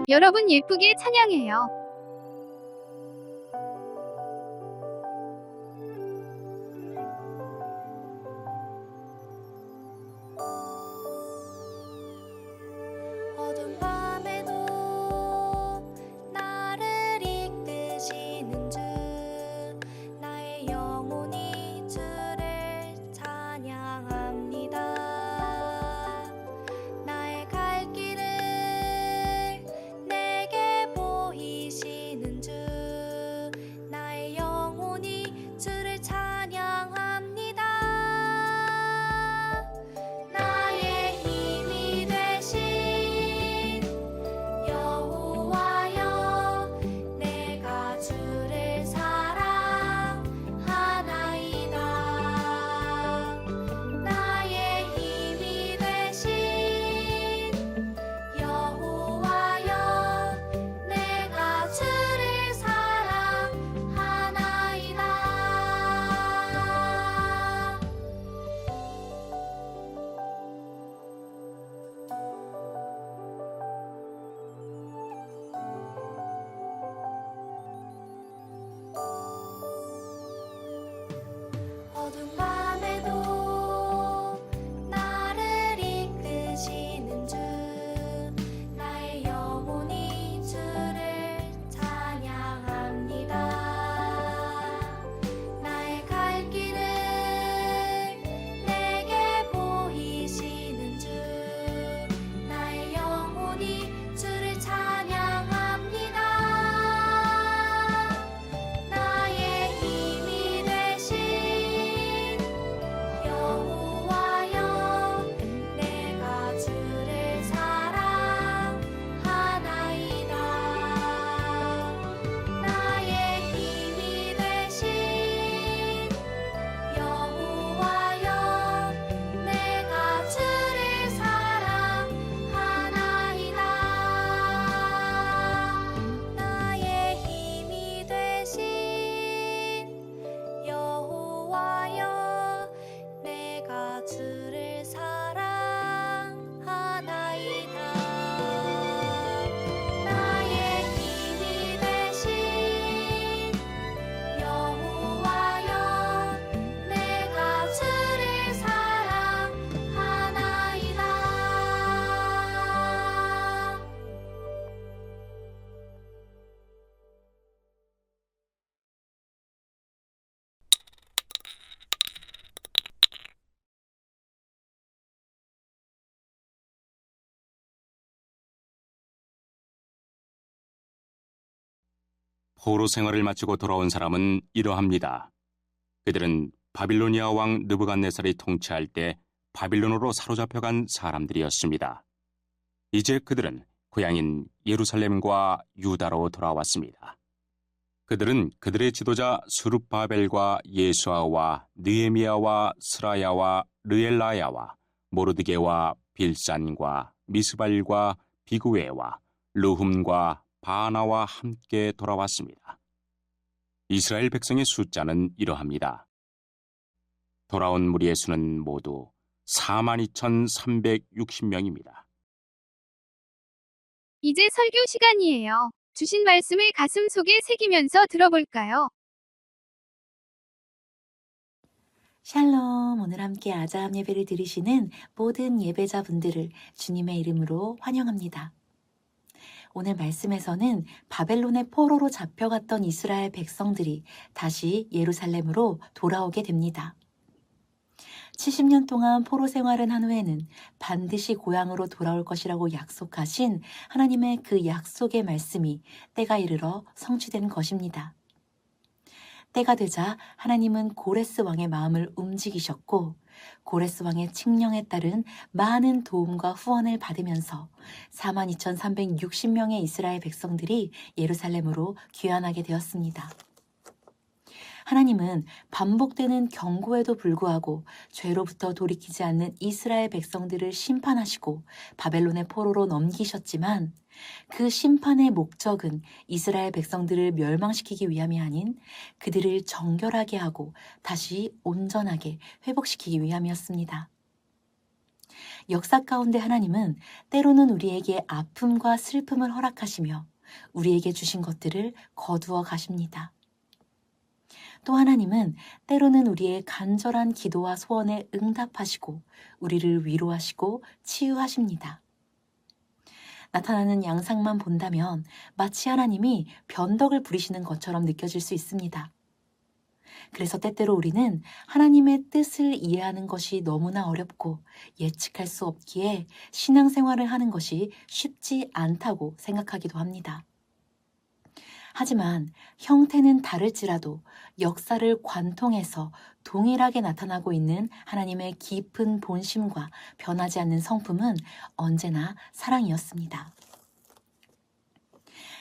여러분 예쁘게 찬양해요. 어두운 밤에도 나를 이끄시는 주, 나의 영혼이 주를 찬양합니다. 나의 갈 길을 내게 보이시는 주, 나의 영혼이 주를 찬양합니다. 나의 힘이 되신 여호와여, 내가 주를 사랑하나이다. 나의 힘이 되신 여호와여, 내가 주를 사랑하나이다. 어두운 밤에도 나를 이끄시는 주, 나의 영혼이 주를 찬양합니다. 나의 갈 길을 내게 보이시는 주, 나의 영혼이 주를 찬양합니다. 나의 힘이 되신 여호와여, 내가 주를 사랑하나이다. 나의 힘이 되신 여호와여, 내가 주를 사랑하나이다. 나의 힘이 되신 여호와여, 내가 주를 사랑하나이다. 나의 힘이 되신 여호와여, 내가 주를 사랑하나이다. 포로 생활을 마치고 돌아온 사람은 이러합니다. 그들은 바빌로니아 왕 느부갓네살이 통치할 때 바빌론으로 사로잡혀간 사람들이었습니다. 이제 그들은 고향인 예루살렘과 유다로 돌아왔습니다. 그들은 그들의 지도자 스룹바벨과 예수아와 느헤미야와 스라야와 르엘라야와 모르드게와 빌산과 미스발과 비구웨와 르훔과 바나와 함께 돌아왔습니다. 이스라엘 백성의 숫자는 이러합니다. 돌아온 무리의 수는 모두 42,360명입니다. 이제 설교 시간이에요. 주신 말씀을 가슴 속에 새기면서 들어볼까요? 샬롬, 오늘 함께 아자함 예배를 드리시는 모든 예배자분들을 주님의 이름으로 환영합니다. 오늘 말씀에서는 바벨론의 포로로 잡혀갔던 이스라엘 백성들이 다시 예루살렘으로 돌아오게 됩니다. 70년 동안 포로 생활을 한 후에는 반드시 고향으로 돌아올 것이라고 약속하신 하나님의 그 약속의 말씀이 때가 이르러 성취된 것입니다. 때가 되자 하나님은 고레스 왕의 마음을 움직이셨고 고레스 왕의 칙령에 따른 많은 도움과 후원을 받으면서 42,360명의 이스라엘 백성들이 예루살렘으로 귀환하게 되었습니다. 하나님은 반복되는 경고에도 불구하고 죄로부터 돌이키지 않는 이스라엘 백성들을 심판하시고 바벨론의 포로로 넘기셨지만 그 심판의 목적은 이스라엘 백성들을 멸망시키기 위함이 아닌 그들을 정결하게 하고 다시 온전하게 회복시키기 위함이었습니다. 역사 가운데 하나님은 때로는 우리에게 아픔과 슬픔을 허락하시며 우리에게 주신 것들을 거두어 가십니다. 또 하나님은 때로는 우리의 간절한 기도와 소원에 응답하시고 우리를 위로하시고 치유하십니다. 나타나는 양상만 본다면 마치 하나님이 변덕을 부리시는 것처럼 느껴질 수 있습니다. 그래서 때때로 우리는 하나님의 뜻을 이해하는 것이 너무나 어렵고 예측할 수 없기에 신앙생활을 하는 것이 쉽지 않다고 생각하기도 합니다. 하지만 형태는 다를지라도 역사를 관통해서 동일하게 나타나고 있는 하나님의 깊은 본심과 변하지 않는 성품은 언제나 사랑이었습니다.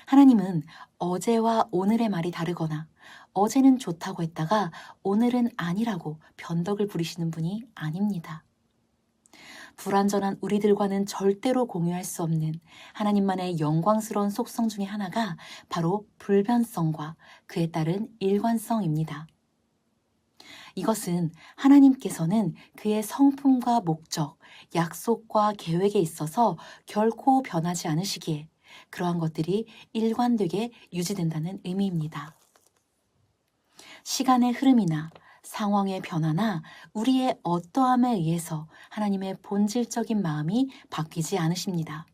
하나님은 어제와 오늘의 말이 다르거나 어제는 좋다고 했다가 오늘은 아니라고 변덕을 부리시는 분이 아닙니다. 불완전한 우리들과는 절대로 공유할 수 없는 하나님만의 영광스러운 속성 중에 하나가 바로 불변성과 그에 따른 일관성입니다. 이것은 하나님께서는 그의 성품과 목적, 약속과 계획에 있어서 결코 변하지 않으시기에 그러한 것들이 일관되게 유지된다는 의미입니다. 시간의 흐름이나 상황의 변화나 우리의 어떠함에 의해서 하나님의 본질적인 마음이 바뀌지 않으십니다.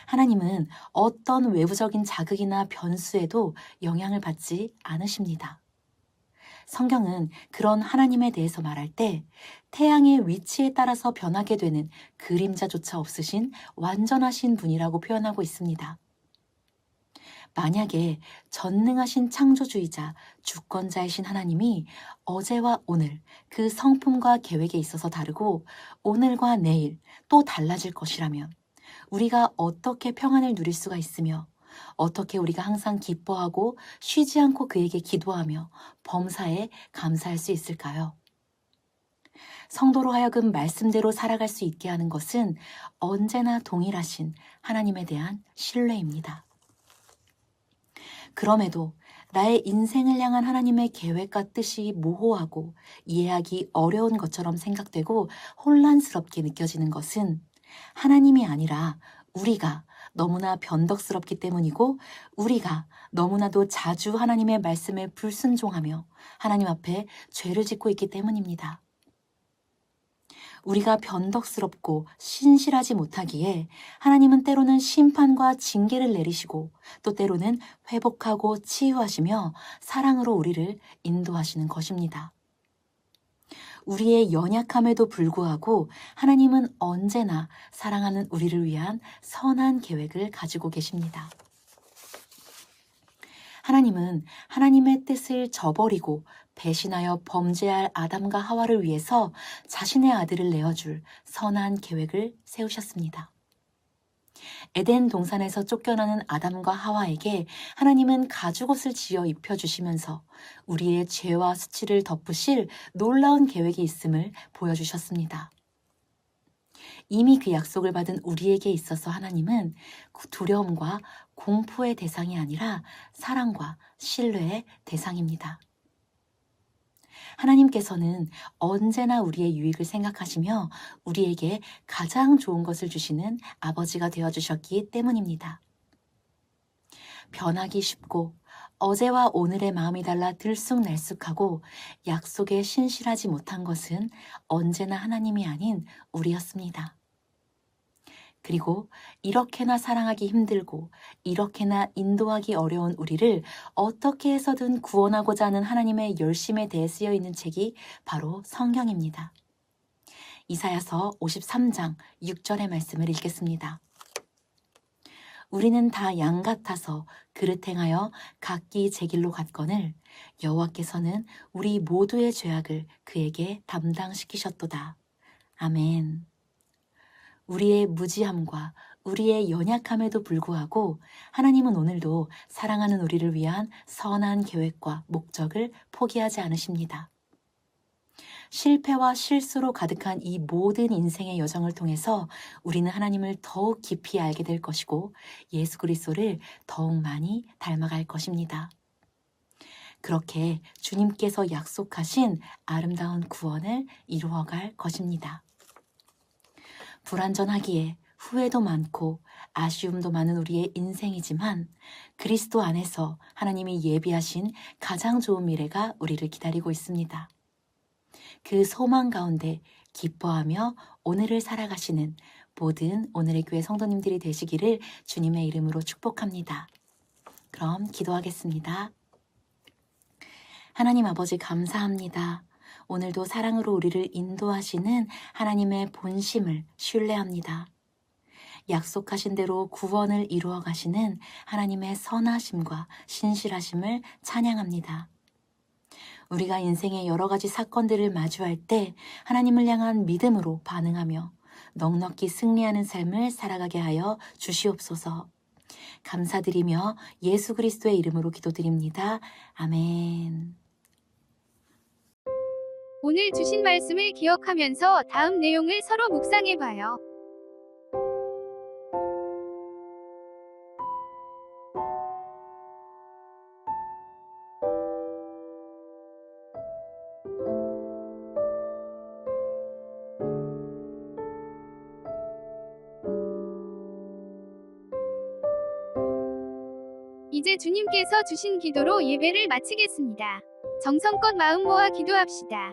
하나님은 어떤 외부적인 자극이나 변수에도 영향을 받지 않으십니다. 성경은 그런 하나님에 대해서 말할 때 태양의 위치에 따라서 변하게 되는 그림자조차 없으신 완전하신 분이라고 표현하고 있습니다. 만약에 전능하신 창조주이자 주권자이신 하나님이 어제와 오늘 그 성품과 계획에 있어서 다르고 오늘과 내일 또 달라질 것이라면 우리가 어떻게 평안을 누릴 수가 있으며 어떻게 우리가 항상 기뻐하고 쉬지 않고 그에게 기도하며 범사에 감사할 수 있을까요? 성도로 하여금 말씀대로 살아갈 수 있게 하는 것은 언제나 동일하신 하나님에 대한 신뢰입니다. 그럼에도 나의 인생을 향한 하나님의 계획과 뜻이 모호하고 이해하기 어려운 것처럼 생각되고 혼란스럽게 느껴지는 것은 하나님이 아니라 우리가 너무나 변덕스럽기 때문이고 우리가 너무나도 자주 하나님의 말씀에 불순종하며 하나님 앞에 죄를 짓고 있기 때문입니다. 우리가 변덕스럽고 신실하지 못하기에 하나님은 때로는 심판과 징계를 내리시고 또 때로는 회복하고 치유하시며 사랑으로 우리를 인도하시는 것입니다. 우리의 연약함에도 불구하고 하나님은 언제나 사랑하는 우리를 위한 선한 계획을 가지고 계십니다. 하나님은 하나님의 뜻을 저버리고 배신하여 범죄할 아담과 하와를 위해서 자신의 아들을 내어줄 선한 계획을 세우셨습니다. 에덴 동산에서 쫓겨나는 아담과 하와에게 하나님은 가죽옷을 지어 입혀주시면서 우리의 죄와 수치를 덮으실 놀라운 계획이 있음을 보여주셨습니다. 이미 그 약속을 받은 우리에게 있어서 하나님은 두려움과 공포의 대상이 아니라 사랑과 신뢰의 대상입니다. 하나님께서는 언제나 우리의 유익을 생각하시며 우리에게 가장 좋은 것을 주시는 아버지가 되어주셨기 때문입니다. 변하기 쉽고 어제와 오늘의 마음이 달라 들쑥날쑥하고 약속에 신실하지 못한 것은 언제나 하나님이 아닌 우리였습니다. 그리고 이렇게나 사랑하기 힘들고 이렇게나 인도하기 어려운 우리를 어떻게 해서든 구원하고자 하는 하나님의 열심에 대해 쓰여 있는 책이 바로 성경입니다. 이사야서 53장 6절의 말씀을 읽겠습니다. 우리는 다 양 같아서 그릇 행하여 각기 제 길로 갔거늘 여호와께서는 우리 모두의 죄악을 그에게 담당시키셨도다. 아멘. 우리의 무지함과 우리의 연약함에도 불구하고 하나님은 오늘도 사랑하는 우리를 위한 선한 계획과 목적을 포기하지 않으십니다. 실패와 실수로 가득한 이 모든 인생의 여정을 통해서 우리는 하나님을 더욱 깊이 알게 될 것이고 예수 그리스도를 더욱 많이 닮아갈 것입니다. 그렇게 주님께서 약속하신 아름다운 구원을 이루어갈 것입니다. 불완전하기에 후회도 많고 아쉬움도 많은 우리의 인생이지만 그리스도 안에서 하나님이 예비하신 가장 좋은 미래가 우리를 기다리고 있습니다. 그 소망 가운데 기뻐하며 오늘을 살아가시는 모든 오늘의 교회 성도님들이 되시기를 주님의 이름으로 축복합니다. 그럼 기도하겠습니다. 하나님 아버지 감사합니다. 오늘도 사랑으로 우리를 인도하시는 하나님의 본심을 신뢰합니다. 약속하신 대로 구원을 이루어 가시는 하나님의 선하심과 신실하심을 찬양합니다. 우리가 인생의 여러 가지 사건들을 마주할 때 하나님을 향한 믿음으로 반응하며 넉넉히 승리하는 삶을 살아가게 하여 주시옵소서. 감사드리며 예수 그리스도의 이름으로 기도드립니다. 아멘. 오늘 주신 말씀을 기억하면서 다음 내용을 서로 묵상해봐요. 이제 주님께서 주신 기도로 예배를 마치겠습니다. 정성껏 마음 모아 기도합시다.